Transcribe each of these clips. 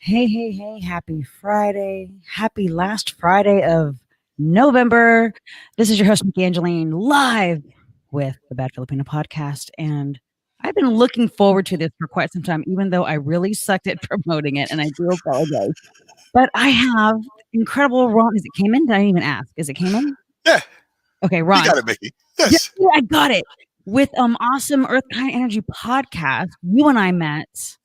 Hey, hey, hey, happy Friday. Happy last Friday of November. This is your host, Myki Angeline, live with the Bad Filipino Podcast. And I've been looking forward to this for quite some time, even though I really sucked at promoting it, and I do apologize. But I have incredible Ron. Is it Kamen? Did I even ask? Is it Kamen? Yeah, Okay, you Ron. got it, Mickey. Yeah, Yes. yeah, I got it. With AWESome Earthkind Energy podcast, you and I met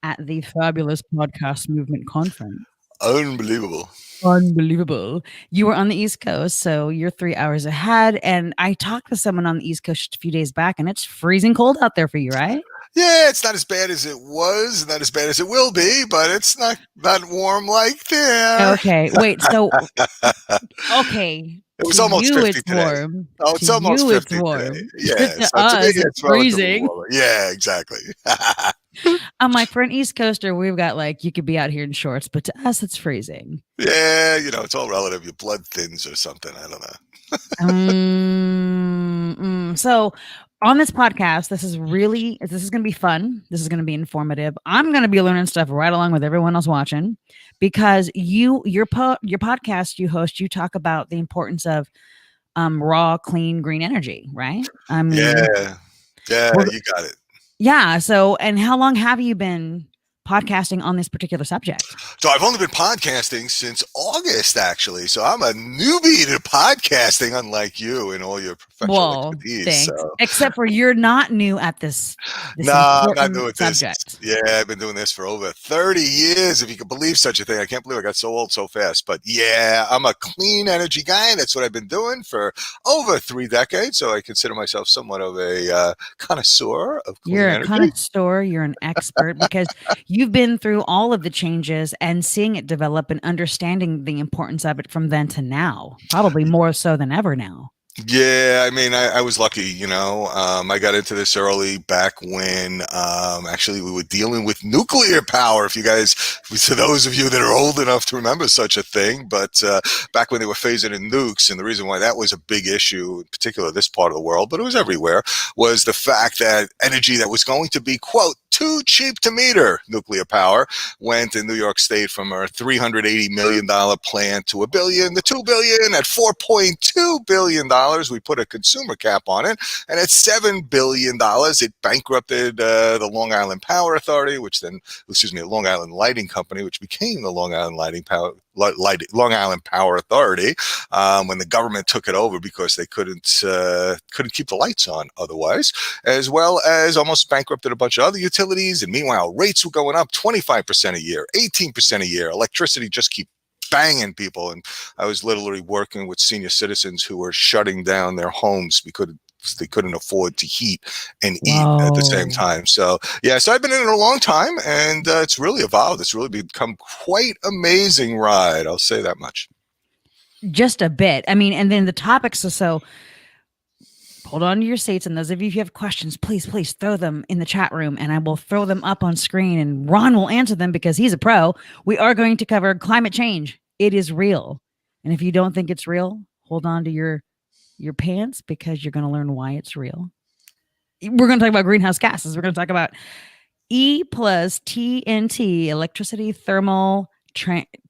at the Fabulous Podcast Movement Conference. Unbelievable. Unbelievable. You were on the East Coast, so you're 3 hours ahead, and I talked to someone on the East Coast just a few days back, and it's freezing cold out there for you, right? Yeah, it's not as bad as it was, not as bad as it will be, but it's not warm like there. Okay, wait, so okay, It was to almost you 50 it's today. warm. Oh, To it's almost you it's 50 today. warm. Yeah, To so to me us, it's it's relatively freezing. warmer. Yeah, exactly. I'm like, for an East Coaster, we've got like, you could be out here in shorts, but to us, it's freezing. Yeah, it's all relative. Your blood thins or something. I don't know. So on this podcast, this is going to be fun. This is going to be informative. I'm going to be learning stuff right along with everyone else watching, because your podcast you host, you talk about the importance of raw, clean, green energy, right? I mean, Yeah, you got it. yeah. So, and how long have you been podcasting on this particular subject? So I've only been podcasting since August, actually. So I'm a newbie to podcasting, unlike you and all your professional expertise. Thanks. So. Except for you're not new at this I'm not new important at this. subject. Yeah, I've been doing this for over 30 years, if you can believe such a thing. I can't believe I got so old so fast. But yeah, I'm a clean energy guy. That's what I've been doing for over 3 decades. So I consider myself somewhat of a connoisseur of clean You're a energy. connoisseur, you're an expert, because you've been through all of the changes and seeing it develop and understanding the importance of it from then to now, probably more so than ever now. Yeah, I mean, I was lucky, I got into this early back when actually we were dealing with nuclear power. If you guys, to those of you that are old enough to remember such a thing, but back when they were phasing in nukes, and the reason why that was a big issue, in particular this part of the world, but it was everywhere, was the fact that energy that was going to be, quote, too cheap to meter, nuclear power, went in New York State from a $380 million plant to $1 billion to $2 billion. At $4.2 billion, we put a consumer cap on it. And at $7 billion, it bankrupted the Long Island Power Authority, Long Island Lighting Company, which became the Long Island Long Island Power Authority, when the government took it over because they couldn't keep the lights on otherwise, as well as almost bankrupted a bunch of other utilities. And meanwhile, rates were going up 25% a year, 18% a year. Electricity just keep banging people. And I was literally working with senior citizens who were shutting down their homes because they couldn't afford to heat and eat at the same time. So yeah, so I've been in it a long time, and it's really evolved. It's really become quite amazing ride. I'll say that much. Just a bit. I mean, and then the topics are so. Hold on to your seats, and those of you who have questions, please throw them in the chat room, and I will throw them up on screen, and Ron will answer them because he's a pro. We are going to cover climate change. It is real. And if you don't think it's real, hold on to your pants, because you're going to learn why it's real. We're going to talk about greenhouse gases. We're going to talk about E plus TNT, electricity, thermal,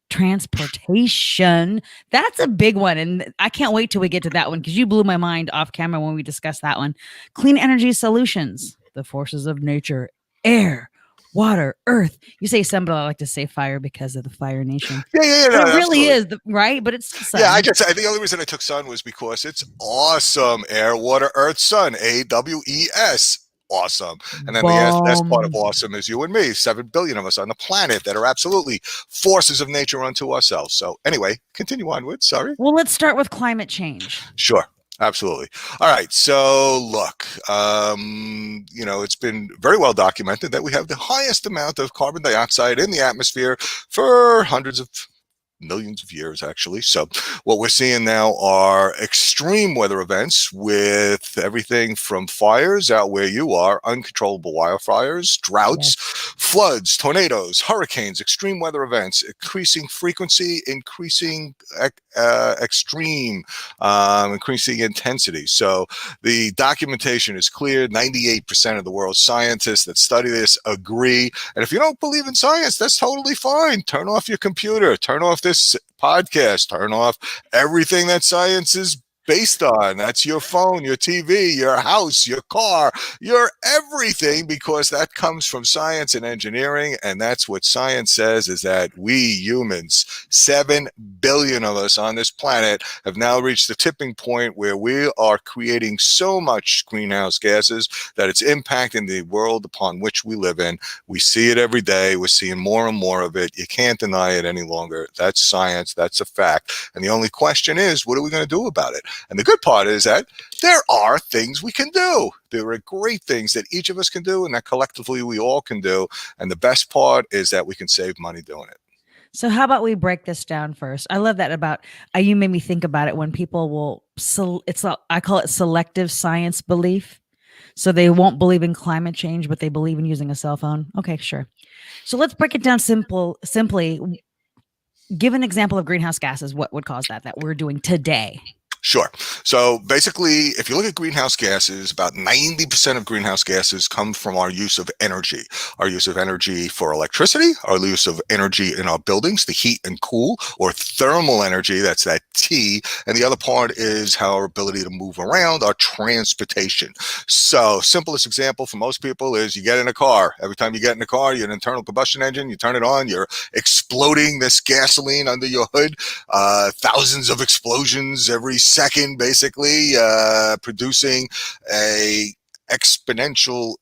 transportation. That's a big one, and I can't wait till we get to that one, because you blew my mind off camera when we discussed that one. Clean energy solutions, the forces of nature, air, water, earth. You say sun, but I like to say fire because of the Fire Nation. Yeah. No, it really is, right? But it's sun. Yeah, the only reason I took sun was because it's awesome. Air, water, earth, sun. AWES. Awesome. And then the S part of awesome is you and me, 7 billion of us on the planet that are absolutely forces of nature unto ourselves. So anyway, continue onward. Sorry. Well, let's start with climate change. Sure. Absolutely. All right. So look, it's been very well documented that we have the highest amount of carbon dioxide in the atmosphere for hundreds of millions of years, actually. So what we're seeing now are extreme weather events with everything from fires out where you are, uncontrollable wildfires, droughts, floods, tornadoes, hurricanes, extreme weather events, increasing frequency, increasing extreme, increasing intensity. So the documentation is clear. 98% of the world's scientists that study this agree. And if you don't believe in science, that's totally fine. Turn off your computer, turn off this podcast, turn off everything that science is based on. That's your phone, your TV, your house, your car, your everything, because that comes from science and engineering. And that's what science says, is that we humans, 7 billion of us on this planet, have now reached the tipping point where we are creating so much greenhouse gases that it's impacting the world upon which we live in. We see it every day. We're seeing more and more of it. You can't deny it any longer. That's science. That's a fact. And the only question is, what are we going to do about it? And the good part is that there are things we can do. There are great things that each of us can do and that collectively we all can do. And the best part is that we can save money doing it. So how about we break this down first? I love that about you made me think about it when people will, I call it selective science belief. So they won't believe in climate change, but they believe in using a cell phone. Okay, sure. So let's break it down simply. Give an example of greenhouse gases. What would cause that we're doing today? Sure. So basically, if you look at greenhouse gases, about 90% of greenhouse gases come from our use of energy. Our use of energy for electricity, our use of energy in our buildings to heat and cool, or thermal energy, that's that T. And the other part is our ability to move around, our transportation. So simplest example for most people is you get in a car. Every time you get in a car, you're an internal combustion engine, you turn it on, you're exploding this gasoline under your hood, thousands of explosions every second, basically, producing a exponential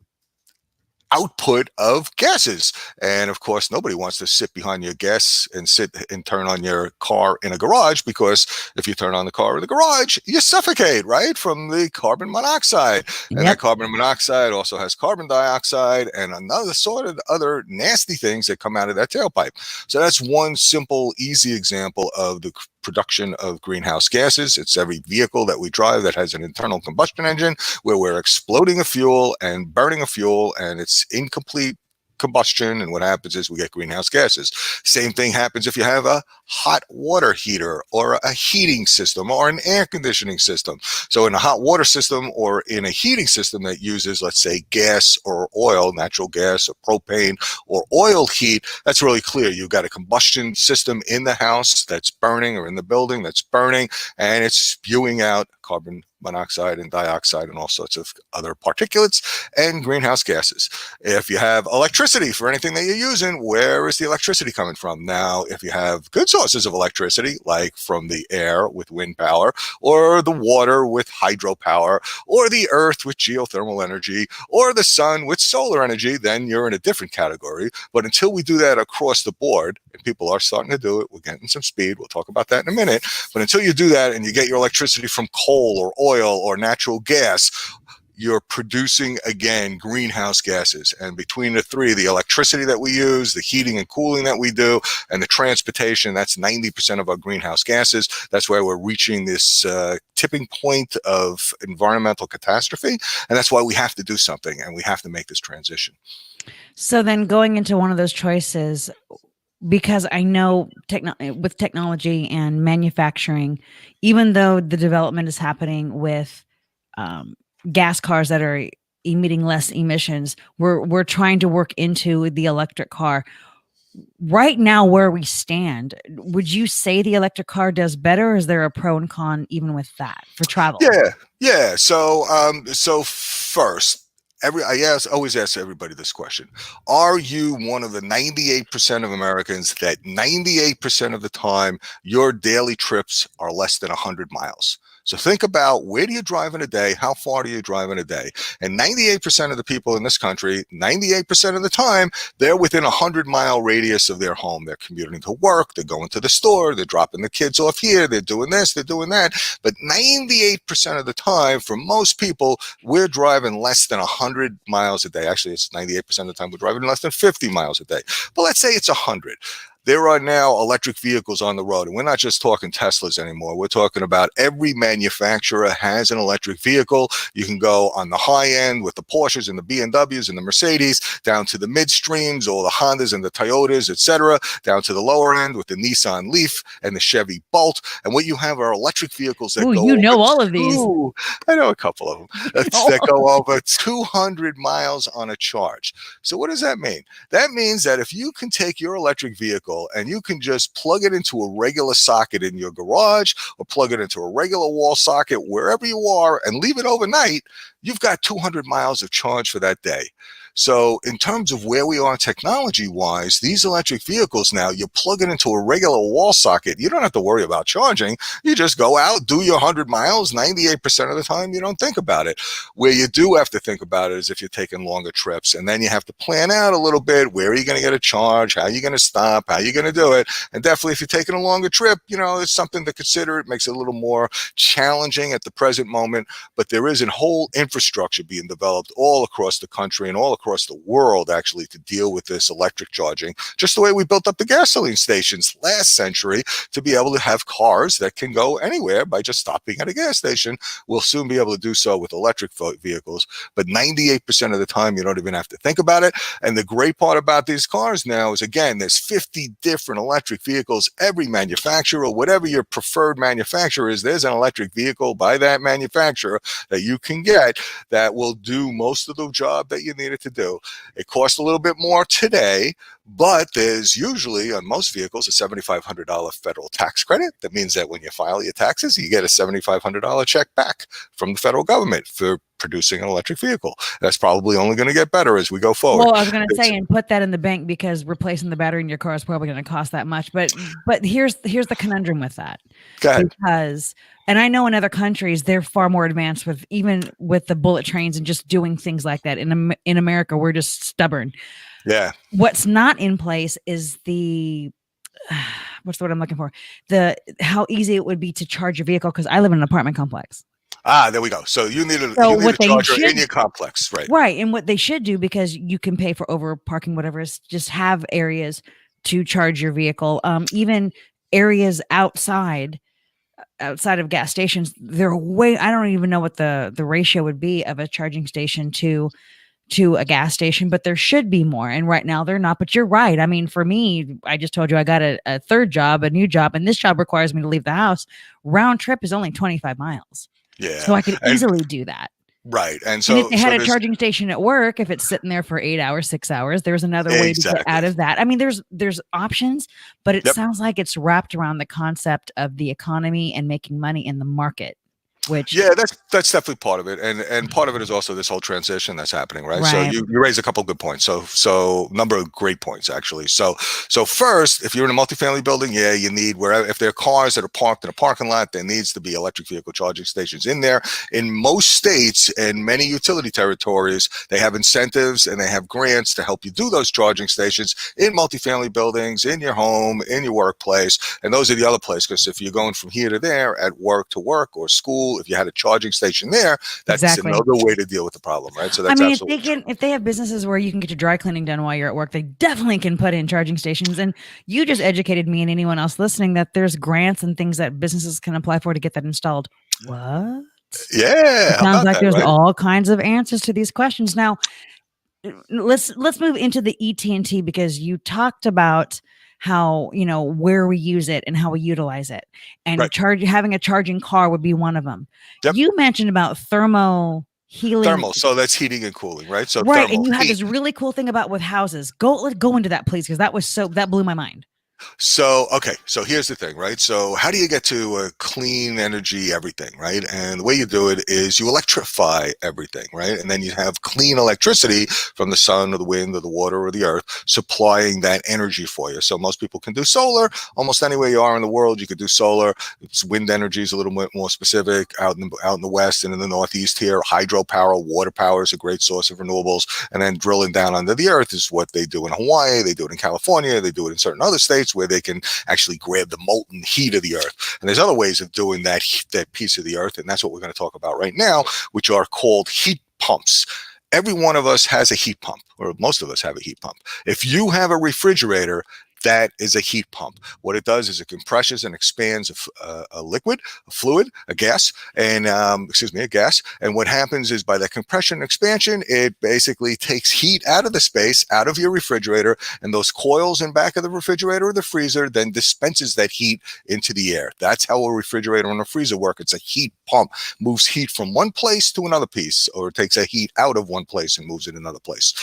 output of gases. And of course, nobody wants to sit behind your gas and sit and turn on your car in a garage, because if you turn on the car in the garage, you suffocate, right, from the carbon monoxide. Yep. And that carbon monoxide also has carbon dioxide and another sort of other nasty things that come out of that tailpipe. So that's one simple, easy example of the production of greenhouse gases. It's every vehicle that we drive that has an internal combustion engine where we're exploding a fuel and burning a fuel, and it's incomplete combustion, and what happens is we get greenhouse gases. Same thing happens if you have a hot water heater or a heating system or an air conditioning system. So in a hot water system or in a heating system that uses, let's say, gas or oil, natural gas or propane or oil heat, that's really clear. You've got a combustion system in the house that's burning, or in the building that's burning, and it's spewing out carbon monoxide and dioxide and all sorts of other particulates and greenhouse gases. If you have electricity for anything that you're using, where is the electricity coming from? Now, if you have good sources of electricity, like from the air with wind power, or the water with hydropower, or the earth with geothermal energy, or the sun with solar energy, then you're in a different category. But until we do that across the board, and people are starting to do it, we're getting some speed, we'll talk about that in a minute, but until you do that and you get your electricity from coal or oil or natural gas, you're producing, again, greenhouse gases. And between the three, the electricity that we use, the heating and cooling that we do, and the transportation, that's 90% of our greenhouse gases. That's why we're reaching this tipping point of environmental catastrophe. And that's why we have to do something, and we have to make this transition. So then going into one of those choices, because I know with technology and manufacturing, even though the development is happening with gas cars that are emitting less emissions, we're trying to work into the electric car. Right now, where we stand, would you say the electric car does better, or is there a pro and con even with that for travel? Yeah. So first, I always ask everybody this question. Are you one of the 98% of Americans that 98% of the time your daily trips are less than 100 miles? So think about, where do you drive in a day? How far do you drive in a day? And 98% of the people in this country, 98% of the time, they're within a 100-mile radius of their home. They're commuting to work, they're going to the store, they're dropping the kids off here, they're doing this, they're doing that. But 98% of the time, for most people, we're driving less than 100 miles a day. Actually, it's 98% of the time we're driving less than 50 miles a day. But let's say it's 100. there are now electric vehicles on the road. And we're not just talking Teslas anymore. We're talking about every manufacturer has an electric vehicle. You can go on the high end with the Porsches and the BMWs and the Mercedes, down to the midstreams, all the Hondas and the Toyotas, etc., down to the lower end with the Nissan Leaf and the Chevy Bolt. And what you have are electric vehicles that go you know all of these. I know a couple of them that go over 200 miles on a charge. So what does that mean? That means that if you can take your electric vehicle and you can just plug it into a regular socket in your garage or plug it into a regular wall socket wherever you are and leave it overnight, you've got 200 miles of charge for that day. So in terms of where we are technology-wise, these electric vehicles now, you plug it into a regular wall socket. You don't have to worry about charging. You just go out, do your 100 miles. 98% of the time, you don't think about it. Where you do have to think about it is if you're taking longer trips. And then you have to plan out a little bit. Where are you going to get a charge? How are you going to stop? How are you going to do it? And definitely if you're taking a longer trip, it's something to consider. It makes it a little more challenging at the present moment. But there is a whole infrastructure being developed all across the country and all across the world actually to deal with this electric charging, just the way we built up the gasoline stations last century to be able to have cars that can go anywhere by just stopping at a gas station. We'll soon be able to do so with electric vehicles, but 98% of the time you don't even have to think about it. And the great part about these cars now is, again, there's 50 different electric vehicles. Every manufacturer, whatever your preferred manufacturer is, there's an electric vehicle by that manufacturer that you can get that will do most of the job that you need it to do. It costs a little bit more today, but there's usually on most vehicles a $7,500 federal tax credit. That means that when you file your taxes, you get a $7,500 check back from the federal government for producing an electric vehicle. That's probably only going to get better as we go forward. Well, I was going to say, and put that in the bank, because replacing the battery in your car is probably going to cost that much. But here's the conundrum with that. Go ahead. Because, and I know in other countries they're far more advanced with the bullet trains and just doing things like that. In America, we're just stubborn. Yeah. What's not in place is what's the word I'm looking for? How easy it would be to charge your vehicle, because I live in an apartment complex. There we go. So you need a charger in your complex, right? Right. And what they should do, because you can pay for over parking, whatever, is just have areas to charge your vehicle. Even areas outside of gas stations, they're I don't even know what the ratio would be of a charging station to a gas station, but there should be more. And right now they're not. But you're right. I mean, for me, I just told you I got a third job, a new job, and this job requires me to leave the house. Round trip is only 25 miles. Yeah. So I could easily do that. Right. And so if they had a charging station at work, if it's sitting there for 8 hours, 6 hours, there's another way to get out of that. I mean, there's options, but it sounds like it's wrapped around the concept of the economy and making money in the market. That's definitely part of it, and part of it is also this whole transition that's happening, right? So you raise a couple of good points. So number of great points actually. So first, if you're in a multifamily building, you need if there are cars that are parked in a parking lot, there needs to be electric vehicle charging stations in there. In most states and many utility territories, they have incentives and they have grants to help you do those charging stations in multifamily buildings, in your home, in your workplace, and those are the other places. Because if you're going from here to there at work to work or school, if you had a charging station there, that's another way to deal with the problem, right? So that's if they have businesses where you can get your dry cleaning done while you're at work, they definitely can put in charging stations. And you just educated me and anyone else listening that there's grants and things that businesses can apply for to get that installed. What? Yeah. It sounds like there's all kinds of answers to these questions. Now, let's move into the ET&T, because you talked about how, where we use it and how we utilize it, and having a charging car would be one of them. Yep. You mentioned about thermal healing. So that's heating and cooling, right? So and you had this really cool thing about with houses. Let's go into that, please, because that blew my mind. So here's the thing, right? So how do you get to a clean energy everything, right? And the way you do it is you electrify everything, right? And then you have clean electricity from the sun or the wind or the water or the earth supplying that energy for you. So most people can do solar. Almost anywhere you are in the world, you could do solar. It's wind energy is a little bit more specific out in the west and in the northeast here. Hydropower, water power is a great source of renewables. And then drilling down under the earth is what they do in Hawaii. They do it in California. They do it in certain other states where they can actually grab the molten heat of the earth. And there's other ways of doing that piece of the earth, and that's what we're going to talk about right now, which are called heat pumps. Every one of us has a heat pump, or most of us have a heat pump. If you have a refrigerator, That is a heat pump. What it does is it compresses and expands a liquid, a fluid, a gas, and a gas. And what happens is by that compression and expansion, it basically takes heat out of the space, out of your refrigerator, and those coils in back of the refrigerator or the freezer then dispenses that heat into the air. That's how a refrigerator and a freezer work. It's a heat pump. Moves heat from one place to another piece, or it takes a heat out of one place and moves it another place.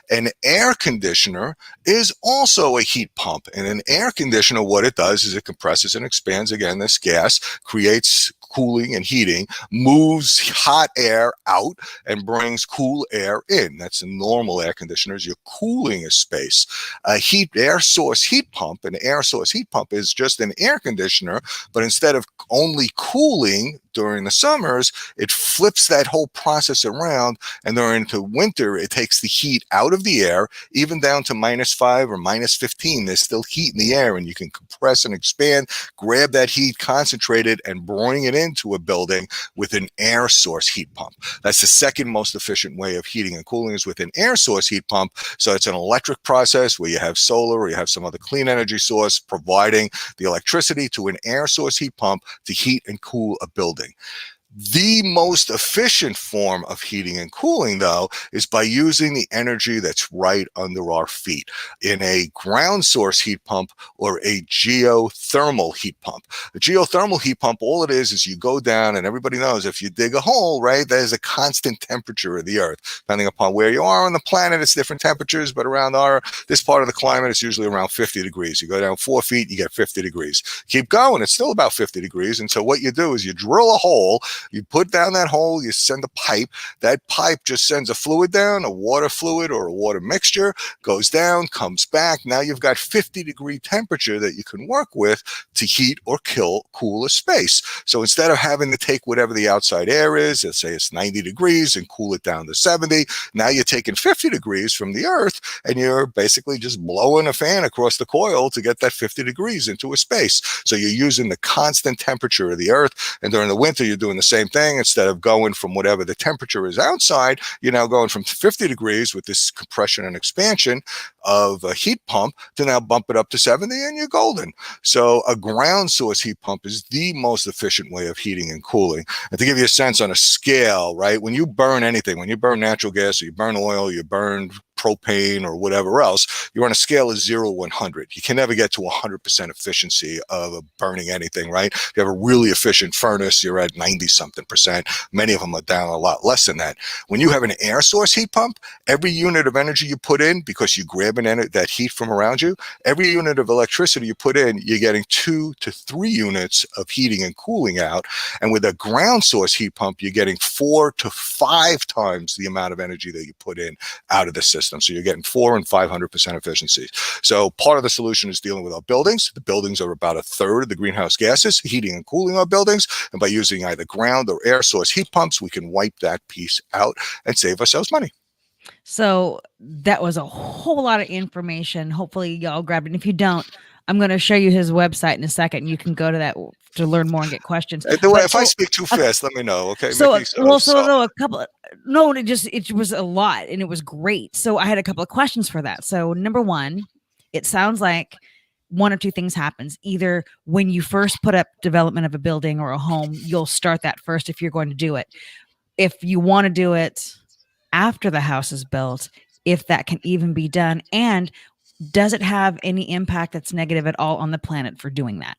An air conditioner is also a heat pump. And an air conditioner, what it does is it compresses and expands, again, this gas, creates cooling and heating, moves hot air out and brings cool air in. That's a normal air conditioners. You're cooling a space. A air source heat pump, an air source heat pump is just an air conditioner, but instead of only cooling during the summers, it flips that whole process around, and during the winter, it takes the heat out of the air, even down to -5 or -15. There's still heat in the air, and you can compress and expand, grab that heat, concentrate it, and bring it into a building with an air source heat pump. That's the second most efficient way of heating and cooling, is with an air source heat pump. So it's an electric process where you have solar or you have some other clean energy source providing the electricity to an air source heat pump to heat and cool a building. The most efficient form of heating and cooling, though, is by using the energy that's right under our feet in a ground source heat pump or a geothermal heat pump. A geothermal heat pump, all it is you go down, and everybody knows if you dig a hole, right, there's a constant temperature of the earth. Depending upon where you are on the planet, it's different temperatures, but around this part of the climate, it's usually around 50 degrees. You go down 4 feet, you get 50 degrees. Keep going, it's still about 50 degrees. And so what you do is you drill a hole. You put down that hole, you send a pipe. That pipe just sends a fluid down, a water fluid or a water mixture, goes down, comes back. Now you've got 50-degree temperature that you can work with to heat or cool a space. So instead of having to take whatever the outside air is, let's say it's 90 degrees, and cool it down to 70, now you're taking 50 degrees from the earth, and you're basically just blowing a fan across the coil to get that 50 degrees into a space. So you're using the constant temperature of the earth, and during the winter, you're doing the same thing. Instead of going from whatever the temperature is outside, you're now going from 50 degrees with this compression and expansion of a heat pump to now bump it up to 70, and you're golden. So a ground source heat pump is the most efficient way of heating and cooling. And to give you a sense on a scale, right, when you burn anything, when you burn natural gas, or you burn oil, you burn propane or whatever else, you're on a scale of 0 to 100. You can never get to 100% efficiency of burning anything, right? If you have a really efficient furnace, you're at 90-something%. Many of them are down a lot less than that. When you have an air source heat pump, every unit of energy you put in, because you grab that heat from around you, every unit of electricity you put in, you're getting 2 to 3 units of heating and cooling out. And with a ground source heat pump, you're getting 4 to 5 times the amount of energy that you put in out of the system. So you're getting 400% and 500% efficiency. So part of the solution is dealing with our buildings. The buildings are about a third of the greenhouse gases, heating and cooling our buildings. And by using either ground or air source heat pumps, we can wipe that piece out and save ourselves money. So that was a whole lot of information. Hopefully y'all grabbed it. And if you don't, I'm going to show you his website in a second. You can go to that to learn more and get questions. If I speak too fast, let me know. Okay. So, Myki, it was a lot, and it was great. So I had a couple of questions for that. So number one, it sounds like one or two things happens. Either when you first put up development of a building or a home, you'll start that first if you're going to do it. If you want to do it after the house is built, if that can even be done, and does it have any impact that's negative at all on the planet for doing that?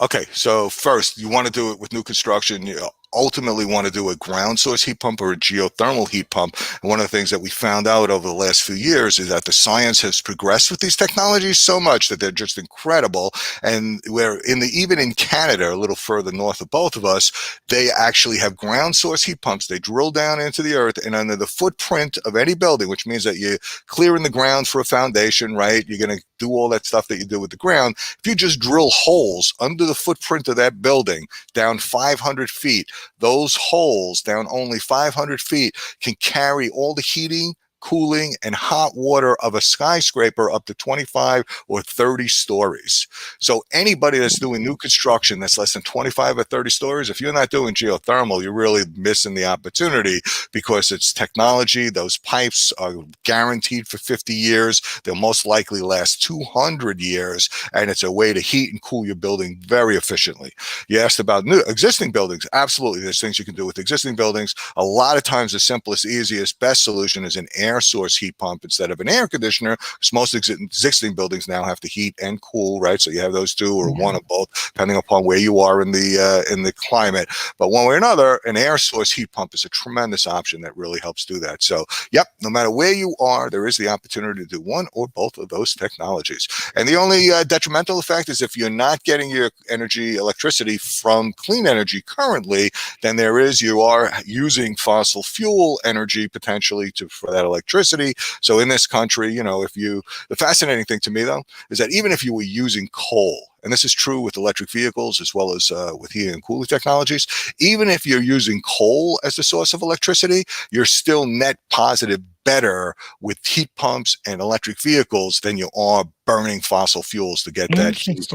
Okay, so first, you want to do it with new construction. You ultimately want to do a ground source heat pump or a geothermal heat pump. And one of the things that we found out over the last few years is that the science has progressed with these technologies so much that they're just incredible. And even in Canada, a little further north of both of us, they actually have ground source heat pumps. They drill down into the earth, and under the footprint of any building, which means that you're clearing the ground for a foundation, right? You're going to do all that stuff that you do with the ground. If you just drill holes under the footprint of that building down 500 feet, those holes down only 500 feet can carry all the heating, cooling, and hot water of a skyscraper up to 25 or 30 stories. So anybody that's doing new construction that's less than 25 or 30 stories, if you're not doing geothermal, you're really missing the opportunity, because it's technology. Those pipes are guaranteed for 50 years. They'll most likely last 200 years, and it's a way to heat and cool your building very efficiently. You asked about new existing buildings. Absolutely, there's things you can do with existing buildings. A lot of times the simplest, easiest, best solution is an air source heat pump instead of an air conditioner, because most existing buildings now have to heat and cool, right? So you have those two or one of both, depending upon where you are in the climate. But one way or another, an air source heat pump is a tremendous option that really helps do that. So, yep, no matter where you are, there is the opportunity to do one or both of those technologies. And the only detrimental effect is if you're not getting your electricity from clean energy currently, then you are using fossil fuel energy potentially for that electricity. So in this country, the fascinating thing to me though is that even if you were using coal, and this is true with electric vehicles as well as with heating and cooling technologies, even if you're using coal as the source of electricity, you're still net positive better with heat pumps and electric vehicles than you are burning fossil fuels to get that heat,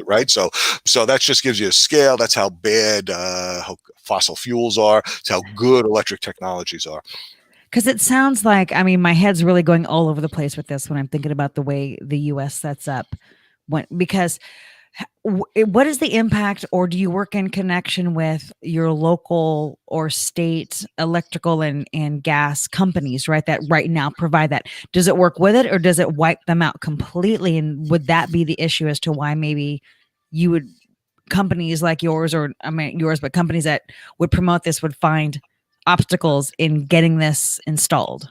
right? So that just gives you a scale. That's how bad how fossil fuels are. It's how good electric technologies are. Because it sounds like, my head's really going all over the place with this when I'm thinking about the way the U.S. sets up. Because what is the impact, or do you work in connection with your local or state electrical and gas companies, right, that right now provide that? Does it work with it, or does it wipe them out completely? And would that be the issue as to why maybe you would, companies like yours, or yours, but companies that would promote this would find obstacles in getting this installed?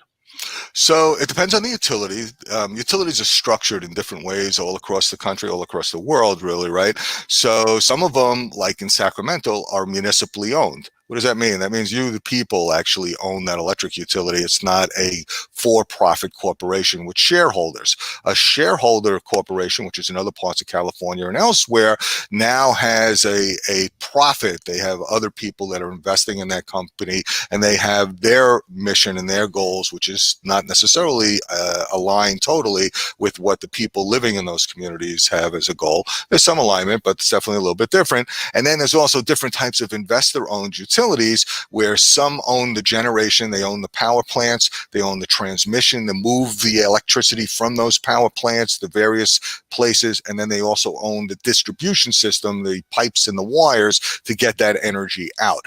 So it depends on the utility. Utilities are structured in different ways all across the country, all across the world, really, right? So some of them, like in Sacramento, are municipally owned. What does that mean? That means you, the people, actually own that electric utility. It's not a for-profit corporation with shareholders. A shareholder corporation, which is in other parts of California and elsewhere, now has a profit. They have other people that are investing in that company, and they have their mission and their goals, which is not necessarily aligned totally with what the people living in those communities have as a goal. There's some alignment, but it's definitely a little bit different. And then there's also different types of investor-owned utilities, where some own the generation, they own the power plants, they own the transmission to move the electricity from those power plants to various places, and then they also own the distribution system, the pipes and the wires to get that energy out.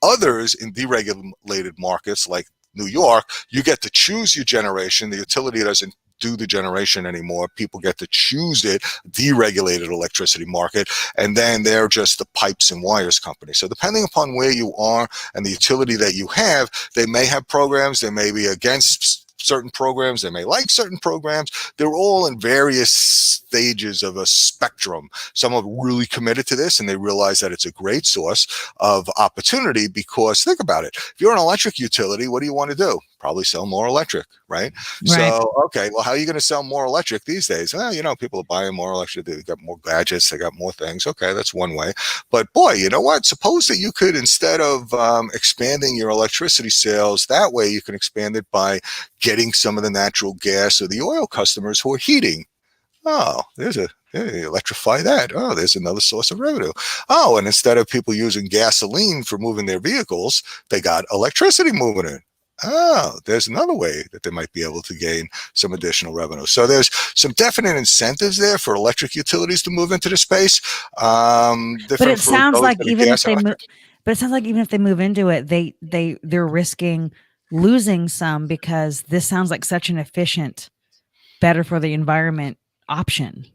Others in deregulated markets like New York, you get to choose your generation. The utility doesn't do the generation anymore. People get to choose it, deregulated electricity market, and then they're just the pipes and wires company. So depending upon where you are and the utility that you have, they may have programs, they may be against certain programs, they may like certain programs. They're all in various stages of a spectrum. Some are really committed to this, and they realize that it's a great source of opportunity, because think about it. If you're an electric utility, what do you want to do? Probably sell more electric, right? So, okay, well, how are you going to sell more electric these days? Well, people are buying more electric. They've got more gadgets. They got more things. Okay, that's one way. But boy, you know what? Suppose that you could, instead of expanding your electricity sales that way, you can expand it by getting some of the natural gas or the oil customers who are heating. Oh, electrify that. Oh, there's another source of revenue. Oh, and instead of people using gasoline for moving their vehicles, they got electricity moving it. Oh, there's another way that they might be able to gain some additional revenue. So there's some definite incentives there for electric utilities to move into the space. But it sounds like even if they move into it, they're risking losing some, because this sounds like such an efficient, better for the environment option.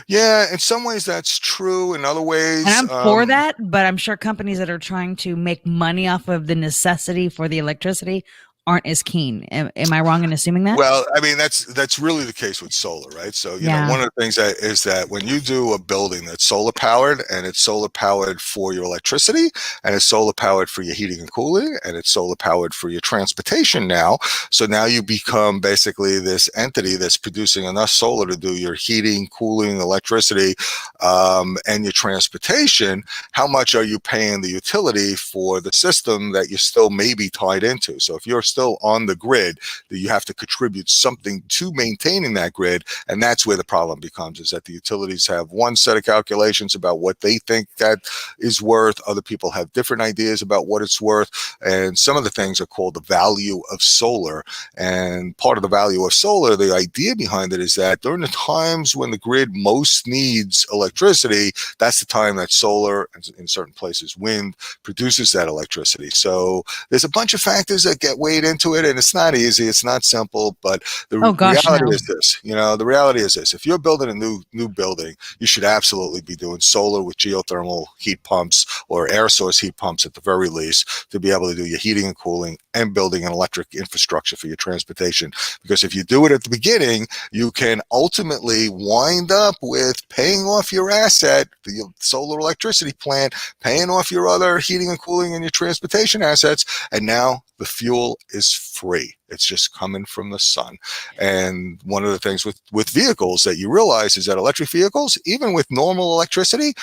Yeah, in some ways that's true. In other ways, and I'm for that, but I'm sure companies that are trying to make money off of the necessity for the electricity aren't as keen. Am I wrong in assuming that? Well, I mean, that's really the case with solar, right? So, you know, one of the things that is that when you do a building that's solar powered, and it's solar powered for your electricity, and it's solar powered for your heating and cooling, and it's solar powered for your transportation now. So now you become basically this entity that's producing enough solar to do your heating, cooling, electricity, and your transportation. How much are you paying the utility for the system that you're still maybe tied into? So if you're still on the grid, that you have to contribute something to maintaining that grid. And that's where the problem becomes, is that the utilities have one set of calculations about what they think that is worth. Other people have different ideas about what it's worth. And some of the things are called the value of solar. And part of the value of solar, the idea behind it is that during the times when the grid most needs electricity, that's the time that solar, and in certain places wind, produces that electricity. So there's a bunch of factors that get weighed into it, and it's not easy, it's not simple, but the reality is this. The reality is this: if you're building a new building, you should absolutely be doing solar with geothermal heat pumps or air source heat pumps at the very least, to be able to do your heating and cooling and building an electric infrastructure for your transportation. Because if you do it at the beginning, you can ultimately wind up with paying off your asset, the solar electricity plant, paying off your other heating and cooling and your transportation assets, and now the fuel is free. It's just coming from the sun. And one of the things with vehicles that you realize is that electric vehicles, even with normal electricity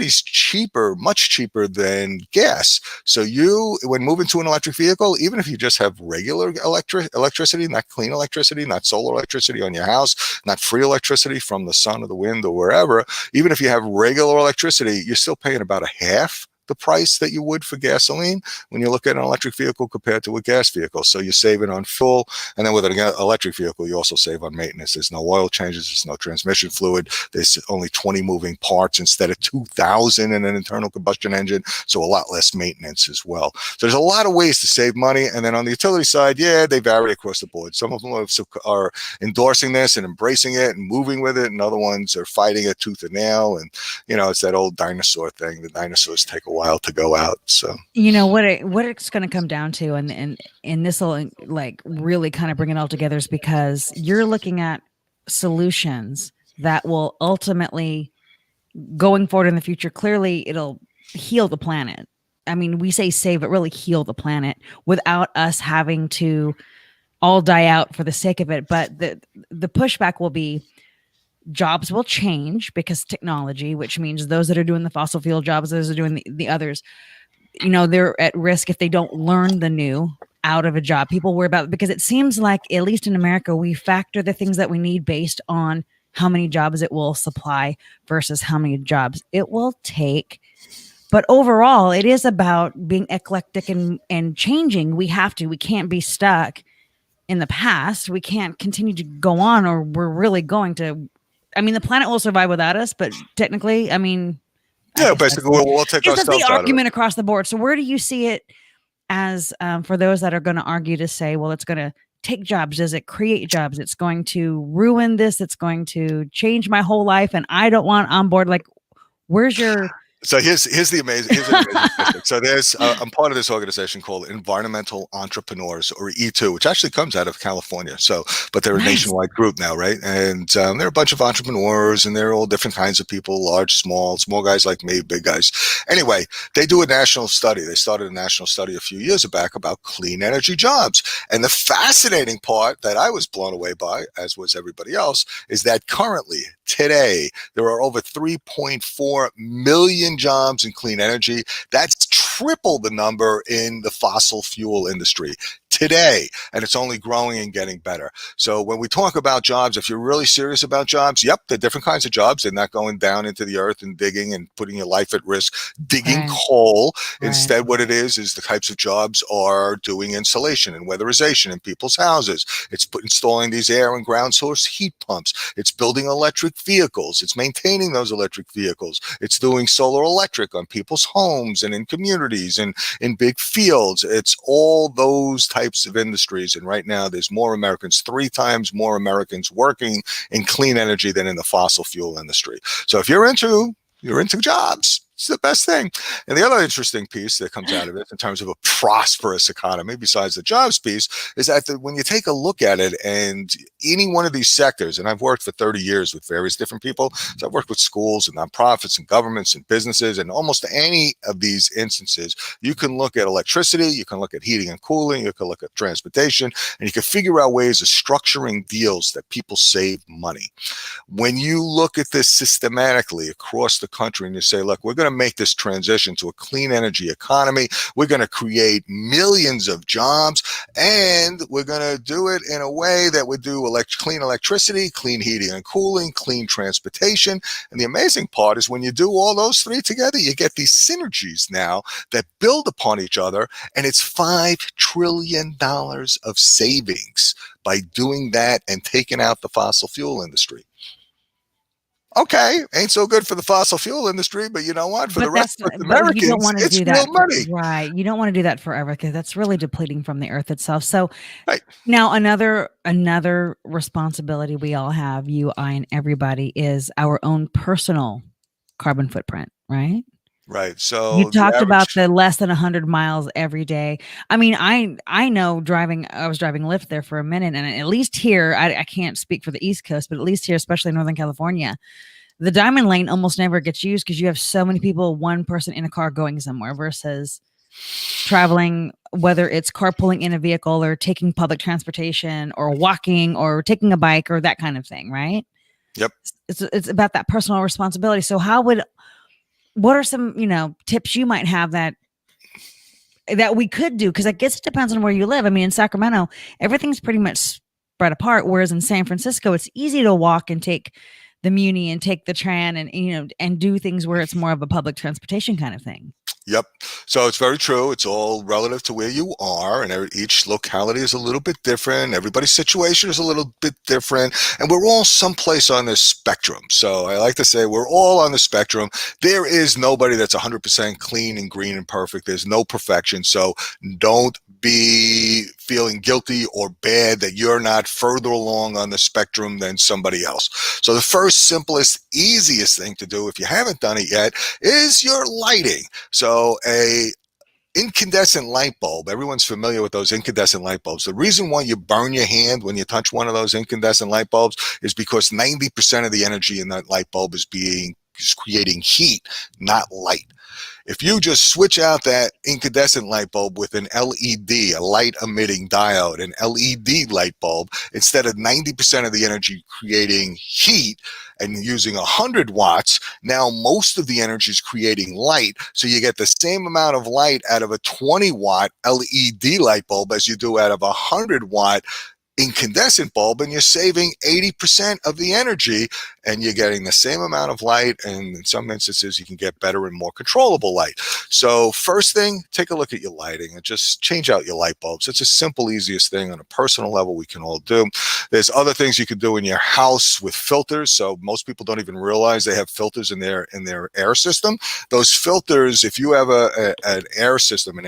is cheaper, much cheaper than gas. So when moving to an electric vehicle, even if you just have regular electricity, not clean electricity, not solar electricity on your house, not free electricity from the sun or the wind or wherever, even if you have regular electricity, you're still paying about a half the price that you would for gasoline when you look at an electric vehicle compared to a gas vehicle. So you're saving on fuel. And then with an electric vehicle, you also save on maintenance. There's no oil changes. There's no transmission fluid. There's only 20 moving parts instead of 2,000 in an internal combustion engine. So a lot less maintenance as well. So there's a lot of ways to save money. And then on the utility side, they vary across the board. Some of them are endorsing this and embracing it and moving with it. And other ones are fighting it tooth and nail. And, it's that old dinosaur thing. The dinosaurs take a while to go out. So what it's going to come down to, and this will really kind of bring it all together, is because you're looking at solutions that will ultimately, going forward in the future, clearly it'll heal the planet. I mean, we say save, but really heal the planet without us having to all die out for the sake of it. But the pushback will be, jobs will change because technology, which means those that are doing the fossil fuel jobs, those that are doing the others, they're at risk if they don't learn the new out of a job. People worry about it because it seems like, at least in America, we factor the things that we need based on how many jobs it will supply versus how many jobs it will take. But overall, it is about being eclectic and changing. We can't be stuck in the past. We can't continue to go on, or we're really going to, the planet will survive without us, but technically, basically we'll take ourselves the out argument of it. across the board. So where do you see it as, for those that are going to argue to say, well, it's going to take jobs? Does it create jobs? It's going to ruin this. It's going to change my whole life, and I don't want on board. Like, where's your... So here's an amazing statistic. So I'm part of this organization called Environmental Entrepreneurs, or E2, which actually comes out of California. But they're a nationwide group now, right? And they're a bunch of entrepreneurs, and they're all different kinds of people: large, small guys like me, big guys. Anyway, they do a national study. They started a national study a few years back about clean energy jobs. And the fascinating part that I was blown away by, as was everybody else, is that currently, today, there are over 3.4 million jobs in clean energy. That's triple the number in the fossil fuel industry today, and it's only growing and getting better. So when we talk about jobs, if you're really serious about jobs, they're different kinds of jobs. They're not going down into the earth and digging and putting your life at risk, digging coal. Instead, what it is the types of jobs are doing insulation and weatherization in people's houses. It's installing these air and ground source heat pumps. It's building electric vehicles. It's maintaining those electric vehicles. It's doing solar electric on people's homes and in communities and in big fields. It's all those types of industries. And right now there's 3 times more Americans working in clean energy than in the fossil fuel industry. So if you're into jobs, it's the best thing. And the other interesting piece that comes out of it in terms of a prosperous economy, besides the jobs piece, is that when you take a look at it, and any one of these sectors, and I've worked for 30 years with various different people, so I've worked with schools and nonprofits and governments and businesses, and almost any of these instances, you can look at electricity, you can look at heating and cooling, you can look at transportation, and you can figure out ways of structuring deals that people save money. When you look at this systematically across the country and you say, look, we're going to to make this transition to a clean energy economy. We're going to create millions of jobs, and we're going to do it in a way that would do clean electricity, clean heating and cooling, clean transportation. And the amazing part is when you do all those three together, you get these synergies now that build upon each other, and it's $5 trillion of savings by doing that and taking out the fossil fuel industry. Okay, ain't so good for the fossil fuel industry, but you know what? For the rest of Americans, you don't want to it's do real that money. Right. You don't want to do that forever because that's really depleting from the earth itself. So Right. now another responsibility we all have, you, I, and everybody, is our own personal carbon footprint, right? Right. So You talked about the less than 100 miles every day. I mean, I know I was driving Lyft there for a minute, and at least here, I can't speak for the East Coast, but at least here, especially in Northern California, the diamond lane almost never gets used because you have so many people, one person in a car going somewhere versus traveling, whether it's carpooling in a vehicle or taking public transportation or walking or taking a bike or that kind of thing, right? Yep. It's about that personal responsibility. So what are some, tips you might have that we could do? Because I guess it depends on where you live. I mean, in Sacramento, everything's pretty much spread apart, whereas in San Francisco, it's easy to walk and take the Muni and take the tram and do things where it's more of a public transportation kind of thing. Yep. So it's very true. It's all relative to where you are, and each locality is a little bit different. Everybody's situation is a little bit different, and we're all someplace on this spectrum. So I like to say we're all on the spectrum. There is nobody that's 100% clean and green and perfect. There's no perfection. So don't be feeling guilty or bad that you're not further along on the spectrum than somebody else. So the first, simplest, easiest thing to do, if you haven't done it yet, is your lighting. So a incandescent light bulb, everyone's familiar with those incandescent light bulbs. The reason why you burn your hand when you touch one of those incandescent light bulbs is because 90% of the energy in that light bulb is creating heat, not light. If you just switch out that incandescent light bulb with an LED, a light emitting diode, an LED light bulb, instead of 90% of the energy creating heat and using 100 watts, now most of the energy is creating light. So you get the same amount of light out of a 20 watt LED light bulb as you do out of a 100 watt incandescent bulb, and you're saving 80% of the energy, and you're getting the same amount of light, and in some instances you can get better and more controllable light. So first thing, take a look at your lighting and just change out your light bulbs. It's a simple, easiest thing on a personal level we can all do. There's other things you can do in your house with filters. So most people don't even realize they have filters in their air system. Those filters, if you have an air system,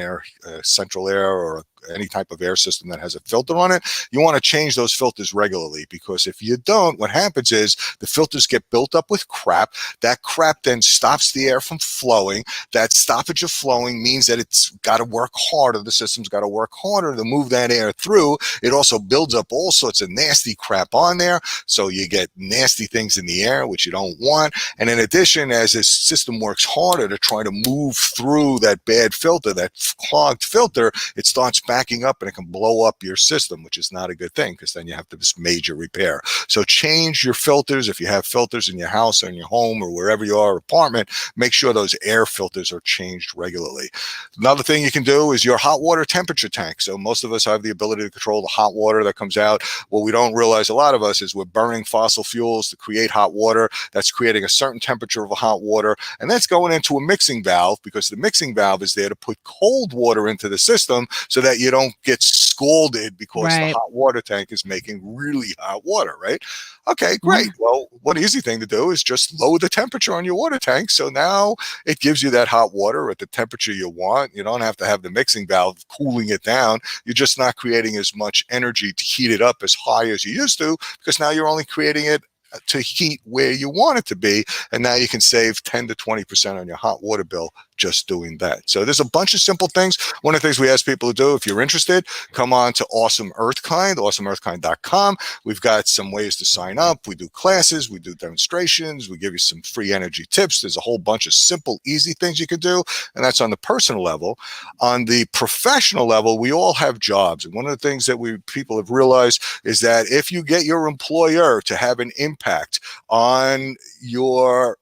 central air or any type of air system that has a filter on it, you want to change those filters regularly, because if you don't, what happens is the filters get built up with crap. That crap then stops the air from flowing. That stoppage of flowing means that it's got to work harder. The system's got to work harder to move that air through. It also builds up all sorts of nasty crap on there. So you get nasty things in the air, which you don't want. And in addition, as this system works harder to try to move through that bad filter, that clogged filter, it starts backing up and it can blow up your system, which is not a good thing, because then you have to do this major repair. So change your filters. If you have filters in your house or in your home or wherever you are, apartment, make sure those air filters are changed regularly. Another thing you can do is your hot water temperature tank. So most of us have the ability to control the hot water that comes out. What we don't realize, a lot of us, is we're burning fossil fuels to create hot water. That's creating a certain temperature of a hot water, and that's going into a mixing valve, because the mixing valve is there to put cold water into the system so that you don't get scalded because the hot water tank is making really hot water, right? Okay, great. Well, one easy thing to do is just lower the temperature on your water tank. So now it gives you that hot water at the temperature you want. You don't have to have the mixing valve cooling it down. You're just not creating as much energy to heat it up as high as you used to, because now you're only creating it to heat where you want it to be. And now you can save 10 to 20% on your hot water bill just doing that. So there's a bunch of simple things. One of the things we ask people to do, if you're interested, come on to AWESome Earthkind, AWESomeEarthkind.com. We've got some ways to sign up. We do classes, we do demonstrations, we give you some free energy tips. There's a whole bunch of simple, easy things you can do. And that's on the personal level. On the professional level, we all have jobs. And one of the things that people have realized is that if you get your employer to have an impact on your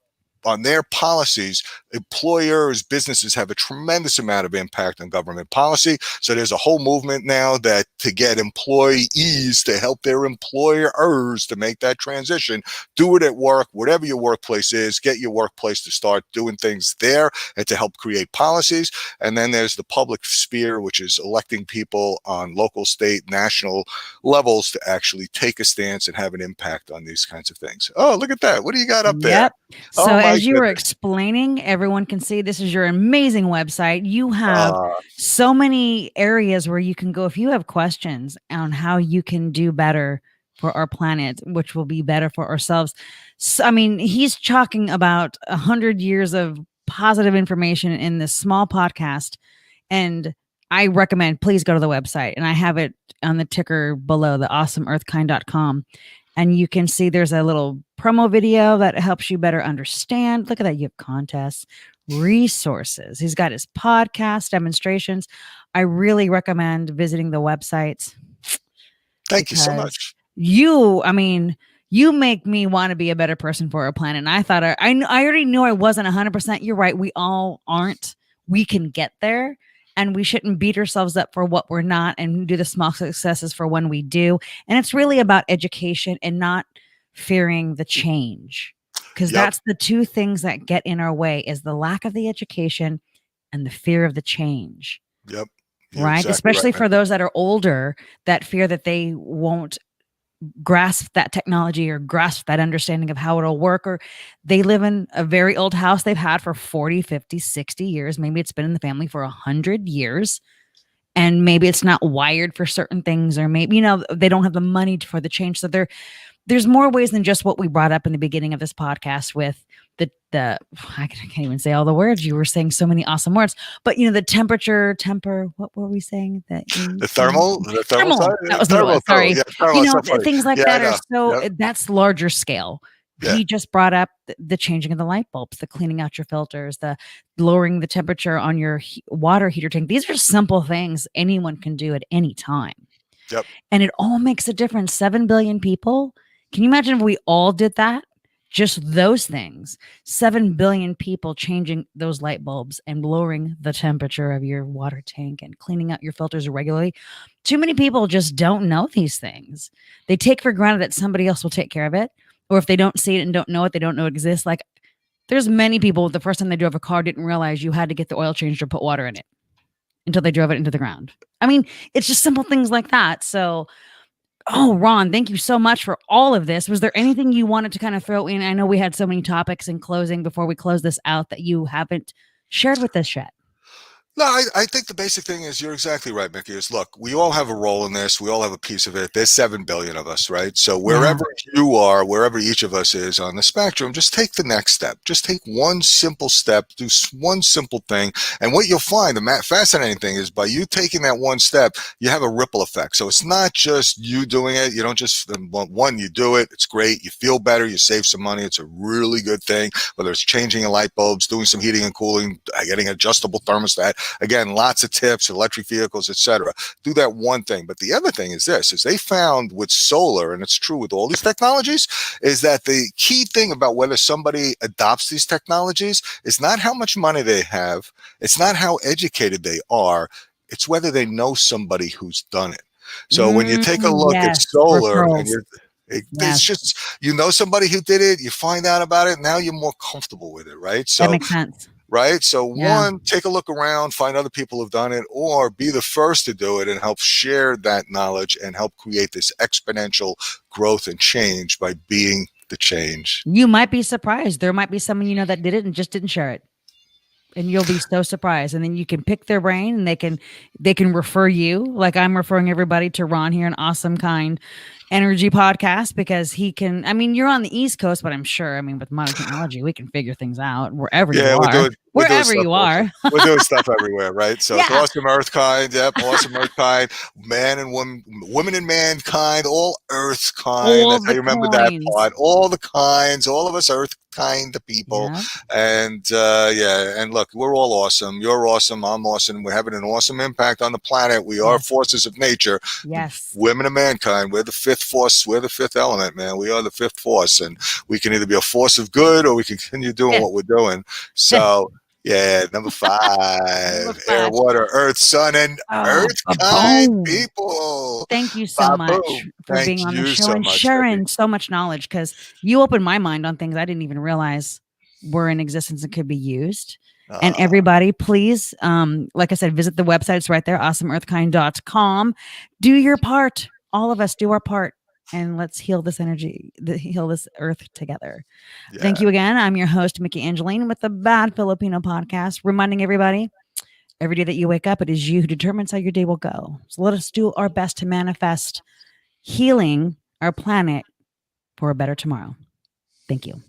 their policies, employers, businesses have a tremendous amount of impact on government policy. So there's a whole movement now that to get employees to help their employers to make that transition. Do it at work, whatever your workplace is, get your workplace to start doing things there and to help create policies. And then there's the public sphere, which is electing people on local, state, national levels to actually take a stance and have an impact on these kinds of things. Oh, look at that. What do you got up there? So as you were explaining, everyone can see this is your amazing website. You have so many areas where you can go if you have questions on how you can do better for our planet, which will be better for ourselves. So, I mean, he's talking about 100 years of positive information in this small podcast. And I recommend, please go to the website. And I have it on the ticker below, the AWESomeEarthkind.com. And you can see there's a little promo video that helps you better understand. Look at that. You have contests, resources. He's got his podcast demonstrations. I really recommend visiting the websites. Thank you so much. You make me want to be a better person for our planet. And I thought I already knew I wasn't 100%. You're right. We all aren't. We can get there. And we shouldn't beat ourselves up for what we're not and do the small successes for when we do. And it's really about education and not fearing the change. Because that's the two things that get in our way is the lack of the education and the fear of the change. Yep. Right? Exactly. Especially for those that are older that fear that they won't grasp that technology or grasp that understanding of how it'll work, or they live in a very old house they've had for 40, 50, 60 years. Maybe it's been in the family for 100 years and maybe it's not wired for certain things, or maybe, they don't have the money for the change. So there's more ways than just what we brought up in the beginning of this podcast with the I can't even say all the words. You were saying so many awesome words, but the temper, what were we saying? The thermal. That was the one. Sorry. Things like that are so that's larger scale. Yeah. He just brought up the changing of the light bulbs, the cleaning out your filters, the lowering the temperature on your water heater tank. These are simple things anyone can do at any time. Yep. And it all makes a difference. 7 billion people. Can you imagine if we all did that? Just those things, 7 billion people changing those light bulbs and lowering the temperature of your water tank and cleaning out your filters regularly. Too many people just don't know these things. They take for granted that somebody else will take care of it. Or if they don't see it and don't know it, they don't know it exists. Like there's many people, the first time they drove a car didn't realize you had to get the oil changed or put water in it until they drove it into the ground. I mean, it's just simple things like that. So Ron, thank you so much for all of this. Was there anything you wanted to kind of throw in? I know we had so many topics in closing before we close this out that you haven't shared with us yet. No, I think the basic thing is you're exactly right, Myki, is look, we all have a role in this. We all have a piece of it. There's 7 billion of us, right? So wherever you are, wherever each of us is on the spectrum, just take the next step. Just take one simple step, do one simple thing. And what you'll find, the fascinating thing is by you taking that one step, you have a ripple effect. So it's not just you doing it. You don't just, you do it. It's great. You feel better. You save some money. It's a really good thing, whether it's changing your light bulbs, doing some heating and cooling, getting an adjustable thermostat. Again, lots of tips, electric vehicles, etc. Do that one thing. But the other thing is this, is they found with solar, and it's true with all these technologies, is that the key thing about whether somebody adopts these technologies is not how much money they have. It's not how educated they are. It's whether they know somebody who's done it. So when you take a look at solar, and it's just, somebody who did it, you find out about it, now you're more comfortable with it, right? So that makes sense. Right. So one, take a look around, find other people who've done it, or be the first to do it and help share that knowledge and help create this exponential growth and change by being the change. You might be surprised. There might be someone that did it and just didn't share it. And you'll be so surprised. And then you can pick their brain and they can refer you, like I'm referring everybody to Ron here, an Awesome Kind Energy podcast, because he can, you're on the East Coast, but I'm sure, with modern technology, we can figure things out wherever you are. Wherever you are. We're doing stuff everywhere, right? So it's Awesome Earthkind, Awesome Earthkind, man and woman and mankind, all Earthkind. That's how you remember that part. All the kinds, all of us Earthkind people. And and look, we're all awesome. You're awesome. I'm awesome. We're having an awesome impact on the planet. We are forces of nature. Yes. Women and mankind. We're the fifth fifth force. We're the fifth element, man. We are the fifth force, and we can either be a force of good or we can continue doing what we're doing. So, yeah, number 5, Number air, 5. water, earth, sun, and earthkind Boom. people. Thank you so much for Thank being on the you show so and much, sharing Vicky. so much knowledge, because you opened my mind on things I didn't even realize were in existence and could be used. And everybody, please, like I said, visit the website. It's right there, awesomeearthkind.com. Do your part. All of us do our part. And let's heal this energy, heal this earth together. Yeah. Thank you again. I'm your host, Myki Angeline, with the Bad Filipino Podcast, reminding everybody, every day that you wake up, it is you who determines how your day will go. So let us do our best to manifest healing our planet for a better tomorrow. Thank you.